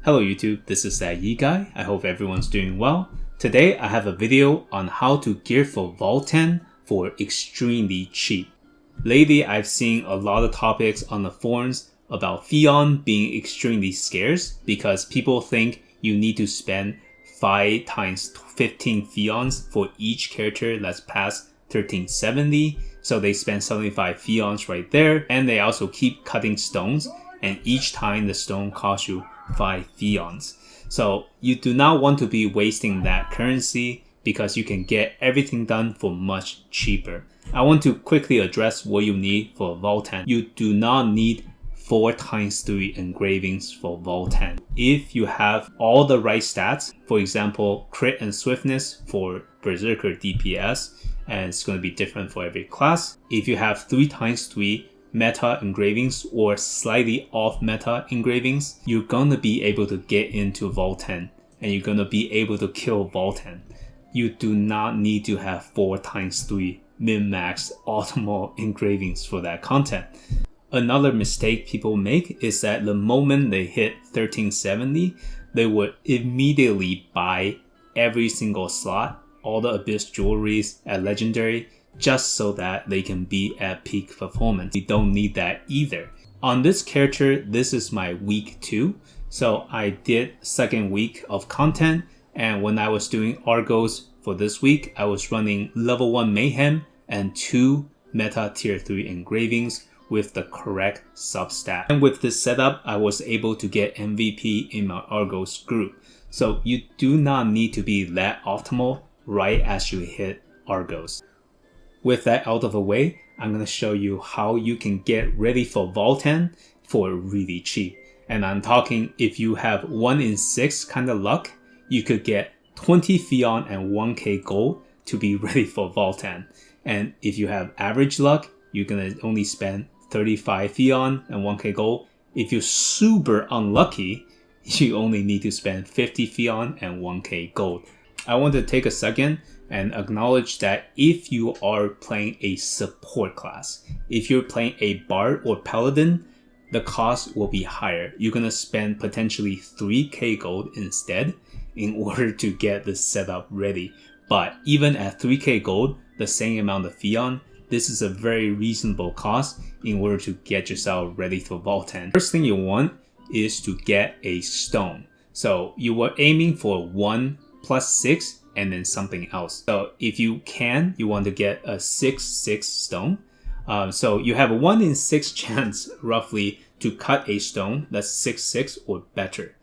Hello YouTube, this is that Yi guy. I hope everyone's doing well. Today I have a video on how to gear for Valtan for extremely cheap. Lately I've seen a lot of topics on the forums about Pheon being extremely scarce because people think you need to spend 5 times 15 Pheons for each character that's past 1370. So they spend 75 Pheons right there, and they also keep cutting stones, and each time the stone costs you 5 Pheons. So you do not want to be wasting that currency because you can get everything done for much cheaper. I want to quickly address what you need for Valtan. You do not need 4 times 3 engravings for Valtan. If you have all the right stats, for example, crit and swiftness for Berserker DPS, and it's going to be different for every class. If you have 3 times 3 meta engravings or slightly off meta engravings, you're going to be able to get into Valtan and you're going to be able to kill Valtan. You do not need to have 4 times 3 min-max optimal engravings for that content. Another mistake people make is that the moment they hit 1370, they would immediately buy every single slot, all the Abyss jewelries at Legendary, just so that they can be at peak performance. You don't need that either. On this character, this is my week 2. So I did second week of content, and when I was doing Argos for this week, I was running level 1 Mayhem and 2 meta tier 3 engravings with the correct substat. And with this setup, I was able to get MVP in my Argos group. So you do not need to be that optimal right as you hit Argos. With that out of the way, I'm going to show you how you can get ready for Valtan for really cheap. And I'm talking if you have 1 in 6 kind of luck, you could get 20 Pheon and 1k gold to be ready for Valtan. And if you have average luck, you're going to only spend 35 Pheon and 1k gold. If you're super unlucky, you only need to spend 50 Pheon and 1k gold. I want to take a second and acknowledge that if you are playing a support class, if you're playing a Bard or Paladin, the cost will be higher. You're going to spend potentially 3k gold instead in order to get the setup ready. But even at 3k gold, the same amount of Pheon, this is a very reasonable cost in order to get yourself ready for Valtan. First thing you want is to get a stone. So you were aiming for 1 plus 6 and then something else. So if you can, you want to get a 6/6 stone. So you have a 1 in 6 chance roughly to cut a stone that's 6/6 or better.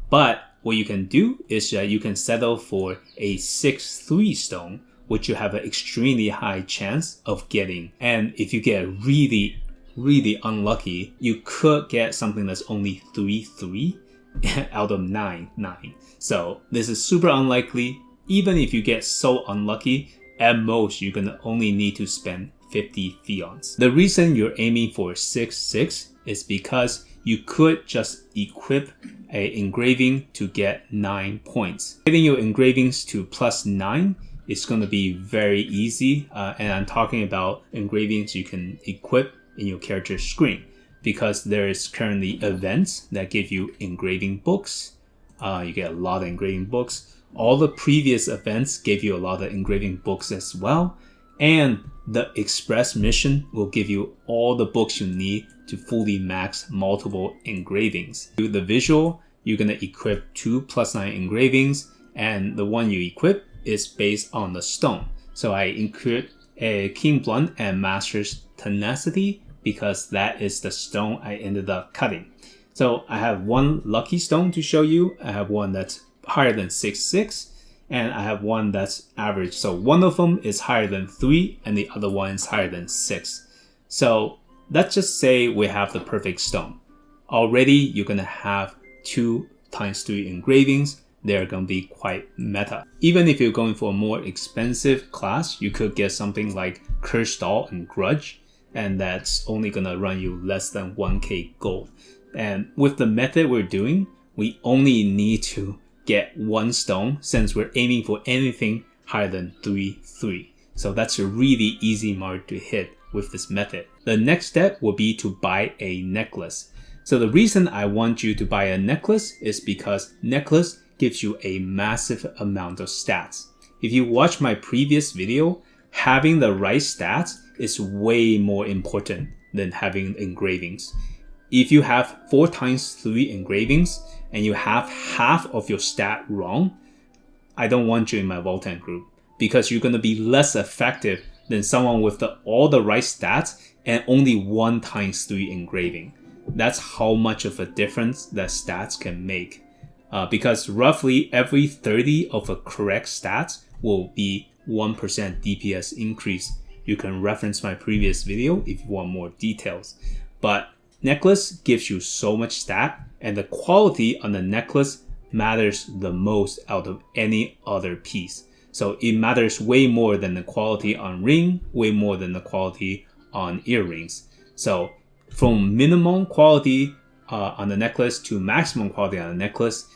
But what you can do is that you can settle for a 6/3 stone, which you have an extremely high chance of getting. And if you get really unlucky, you could get something that's only 3/3 out of 9/9. So this is super unlikely. Even if you get so unlucky, at most you're gonna only need to spend 50 Pheons. The reason you're aiming for 6/6 is because you could just equip an engraving to get 9 points. Getting your engravings to plus 9 is going to be very easy, and I'm talking about engravings you can equip in your character screen, because there is currently events that give you engraving books. You get a lot of engraving books. All the previous events gave you a lot of engraving books as well, and the express mission will give you all the books you need to fully max multiple engravings. To the visual, you're going to equip 2 plus 9 engravings, and the one you equip is based on the stone. So I equip a Keen Blunt and Master's Tenacity because that is the stone I ended up cutting. So I have one lucky stone to show you. I have one that's higher than 6/6, and I have one that's average. So one of them is higher than 3 and the other one is higher than 6. So let's just say we have the perfect stone. Already you're going to have 2 times 3 engravings. They're going to be quite meta. Even if you're going for a more expensive class, you could get something like Cursed Doll and Grudge, and that's only going to run you less than 1k gold. And with the method we're doing, we only need to get 1 stone since we're aiming for anything higher than 3/3. So that's a really easy mark to hit with this method. The next step will be to buy a necklace. So the reason I want you to buy a necklace is because necklace gives you a massive amount of stats. If you watch my previous video, having the right stats is way more important than having engravings. If you have 4 times 3 engravings and you have half of your stat wrong, I don't want you in my Valtan group, because you're going to be less effective than someone with all the right stats and only 1 times 3 engraving. That's how much of a difference that stats can make. Because roughly every 30 of a correct stats will be 1% DPS increase. You can reference my previous video if you want more details. But necklace gives you so much stat, and the quality on the necklace matters the most out of any other piece. So it matters way more than the quality on ring, way more than the quality on earrings. So from minimum quality on the necklace to maximum quality on the necklace,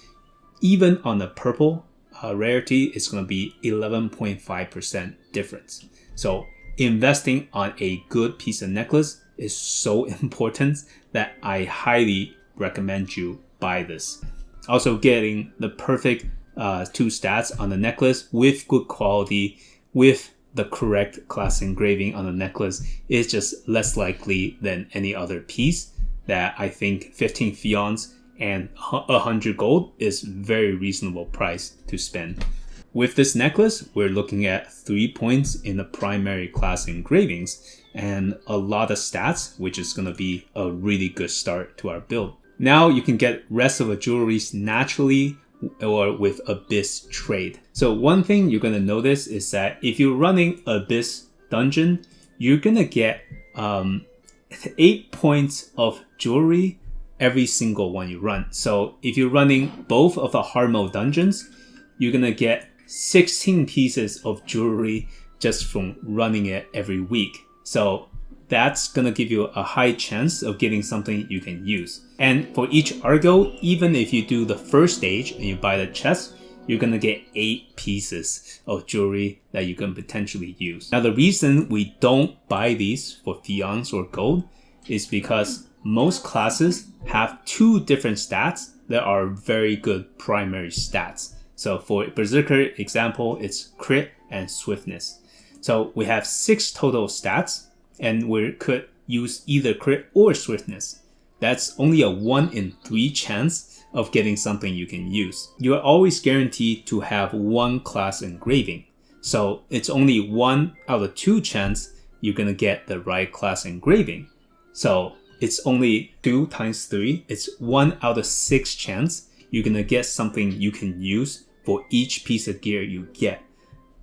even on the purple rarity, it's going to be 11.5% difference. So investing on a good piece of necklace is so important that I highly recommend you buy this. Also, getting the perfect 2 stats on the necklace with good quality, with the correct class engraving on the necklace is just less likely than any other piece. That I think 15 Pheons and 100 gold is very reasonable price to spend. With this necklace, we're looking at 3 points in the primary class engravings and a lot of stats, which is going to be a really good start to our build. Now you can get rest of the jewelries naturally or with Abyss trade. So one thing you're going to notice is that if you're running Abyss dungeon, you're going to get 8 points of jewelry every single one you run. So if you're running both of the hard mode dungeons, you're going to get 16 pieces of jewelry just from running it every week. So that's going to give you a high chance of getting something you can use. And for each Argo, even if you do the first stage and you buy the chest, you're going to get 8 pieces of jewelry that you can potentially use. Now, the reason we don't buy these for Pheons or gold is because most classes have 2 different stats that are very good primary stats. So for Berserker example, it's crit and swiftness. So we have 6 total stats, and we could use either crit or swiftness. That's only a 1 in 3 chance of getting something you can use. You are always guaranteed to have 1 class engraving. So it's only 1 out of 2 chance you're gonna get the right class engraving. So it's only 2 times 3. It's 1 out of 6 chance you're gonna get something you can use for each piece of gear you get.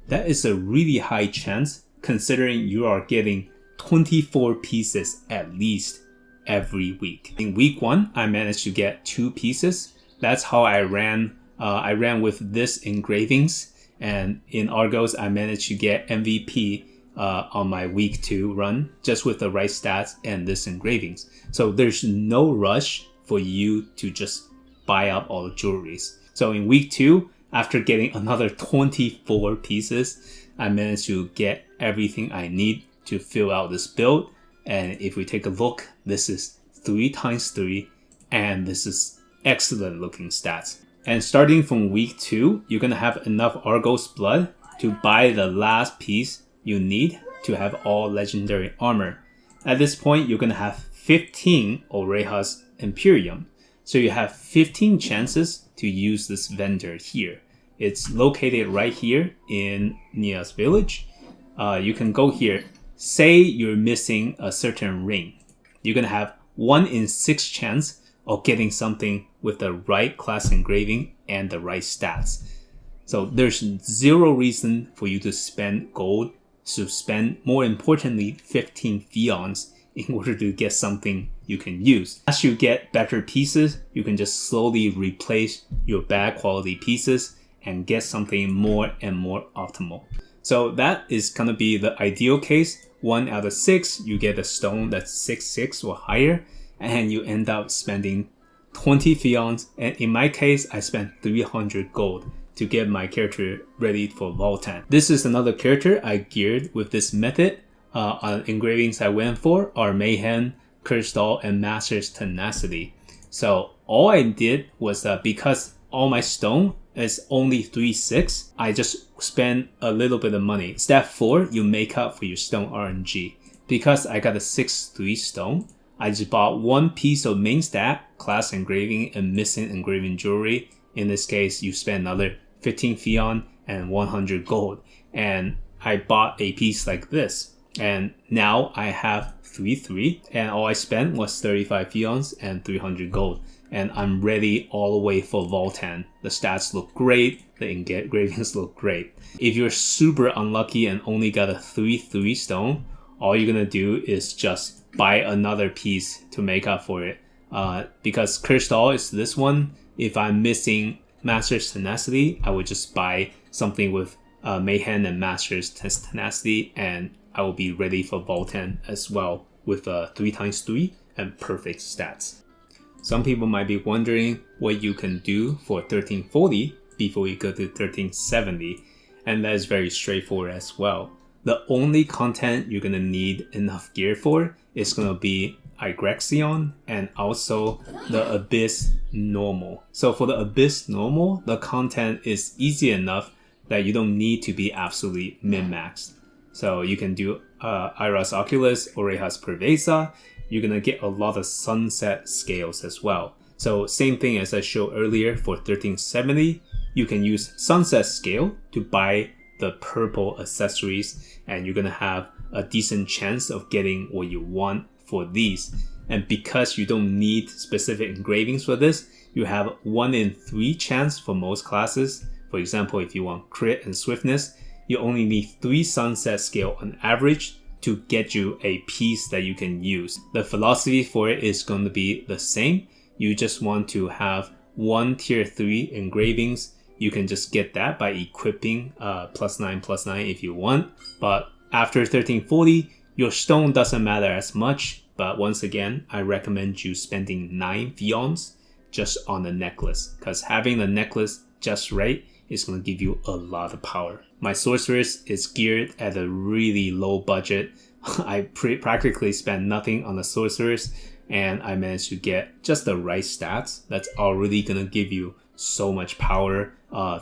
That is a really high chance considering you are getting 24 pieces at least every week. In week 1, I managed to get 2 pieces. That's how I ran. I ran with this engravings, and in Argos, I managed to get MVP on my week 2 run just with the right stats and this engravings. So there's no rush for you to just buy up all the jewelries. So in week 2, after getting another 24 pieces, I managed to get everything I need to fill out this build. And if we take a look, this is 3 times 3, and this is excellent looking stats. And starting from week 2, you're gonna have enough Argos blood to buy the last piece you need to have all legendary armor. At this point, you're gonna have 15 Orejas Imperium. So you have 15 chances to use this vendor here. It's located right here in Nia's village. You can go here. Say you're missing a certain ring. You're gonna have 1 in 6 chance of getting something with the right class engraving and the right stats. So there's 0 reason for you to spend gold, to spend, more importantly, 15 Pheons in order to get something you can use. As you get better pieces, you can just slowly replace your bad quality pieces and get something more and more optimal. So that is gonna be the ideal case. 1 out of 6, you get a stone that's 6/6 or higher, and you end up spending 20 Pheons. And in my case, I spent 300 gold to get my character ready for Valtan. This is another character I geared with this method. On engravings I went for are Mayhem, Cursed Doll, and Master's Tenacity. So all I did was because all my stone is only 3/6, I just spent a little bit of money. Step 4, you make up for your Stone RNG. Because I got a 6/3 stone, I just bought one piece of main stack, class engraving, and missing engraving jewelry. In this case, you spend another 15 Pheon and 100 gold. And I bought a piece like this. And now I have 3/3, and all I spent was 35 Pheons and 300 gold. And I'm ready all the way for Valtan. The stats look great, the engravings look great. If you're super unlucky and only got a 3/3 stone, all you're gonna do is just buy another piece to make up for it. Because Cursed All is this one, if I'm missing Master's Tenacity, I would just buy something with Mayhem and Master's Tenacity, and I will be ready for Valtan as well with 3x3 and perfect stats. Some people might be wondering what you can do for 1340 before you go to 1370, and that is very straightforward as well. The only content you're going to need enough gear for is going to be Pheon and also the Abyss Normal. So for the Abyss Normal, the content is easy enough that you don't need to be absolutely min-maxed. So you can do Iris Oculus, Orejas Pervasa. You're going to get a lot of sunset scales as well. So same thing as I showed earlier for 1370, you can use sunset scale to buy the purple accessories, and you're going to have a decent chance of getting what you want for these. And because you don't need specific engravings for this, you have 1 in 3 chance for most classes. For example, if you want crit and swiftness, you only need 3 sunset scale on average to get you a piece that you can use. The philosophy for it is going to be the same. You just want to have 1 tier 3 engravings. You can just get that by equipping +9/+9 if you want. But after 1340, your stone doesn't matter as much. But once again, I recommend you spending 9 Pheons just on the necklace, because having the necklace just right is going to give you a lot of power. My sorceress is geared at a really low budget. I practically spent nothing on the sorceress, and I managed to get just the right stats that's already going to give you so much power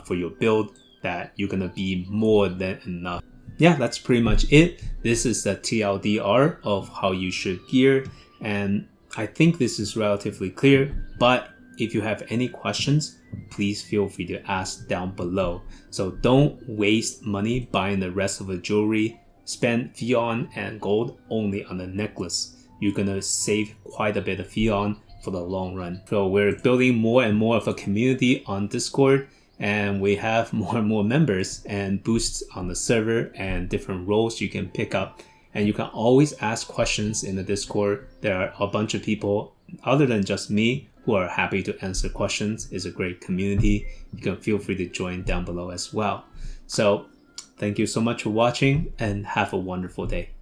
for your build that you're going to be more than enough. Yeah, that's pretty much it. This is the TLDR of how you should gear, and I think this is relatively clear, but if you have any questions, please feel free to ask down below. So don't waste money buying the rest of the jewelry. Spend Pheon and gold only on the necklace. You're gonna save quite a bit of Pheon for the long run. So we're building more and more of a community on Discord, and we have more and more members and boosts on the server and different roles you can pick up. And you can always ask questions in the Discord. There are a bunch of people other than just me who are happy to answer questions. It's a great community. You can feel free to join down below as well. So thank you so much for watching, and have a wonderful day.